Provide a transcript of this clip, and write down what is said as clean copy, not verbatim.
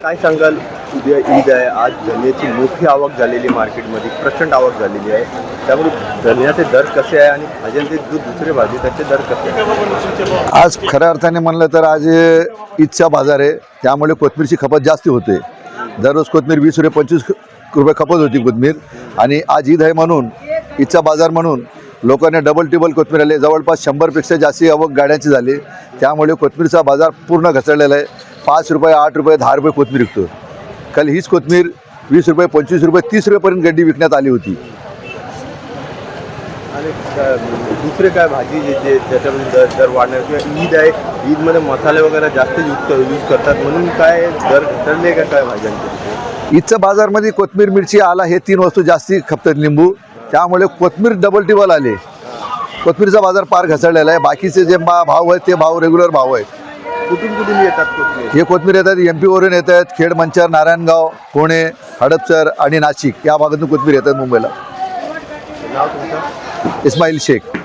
काय सांगाल, उद्या ईद आहे, आज धन्याची मोठी आवक झालेली मार्केटमध्ये, प्रचंड आवक झालेली आहे. त्यामुळे धन्याचे दर कसे आहे आणि भाज्यांचे जो दुसरे भाजी त्याचे दर कसे आहे? आज खऱ्या अर्थाने म्हणलं तर आज ईदचा बाजार आहे, त्यामुळे कोथमीरची खपत जास्त होते. दररोज कोथमीर 20 रुपये 25 रुपये खपत होती कोथमीर, आणि आज ईद आहे म्हणून ईदचा बाजार म्हणून लोकांनी डबल टिबल कोथमीर आले. जवळपास 100पेक्षा जास्ती आवक गाड्यांची झाली, त्यामुळे कोथमीरचा बाजार पूर्ण घसरलेला आहे. 5 रुपये 8 रुपये 10 रुपये कोथमीर विकतो. काल हीच कोथमीर 20 रुपये 25 रुपये 30 रुपयेपर्यंत गड्डी विकण्यात आली होती. आणि दुसरे काय भाजी जे त्याच्यामध्ये दर वाढणार, किंवा ईद आहे, ईदमध्ये मसाले वगैरे जास्त यूज करतात म्हणून काय दर घसरले का काय भाज्यांचे? ईदच्या बाजारमध्ये कोथमीर मिरची आला हे 3 वस्तू जास्ती खपतात, लिंबू, त्यामुळे कोथमीर डबल टिबल आले. कोथमीरचा बाजार फार घसरलेला आहे. बाकीचे जे भाव आहेत ते भाव रेग्युलर भाव आहेत. कुठून येतात कोथमीर? हे कोथमीर येतात MP वरून येतात, खेड, मंचर, नारायणगाव, पुणे, हडपसर आणि नाशिक या भागातून कोथमीर येतात मुंबईला. नाव तुमचं? इस्माईल शेख.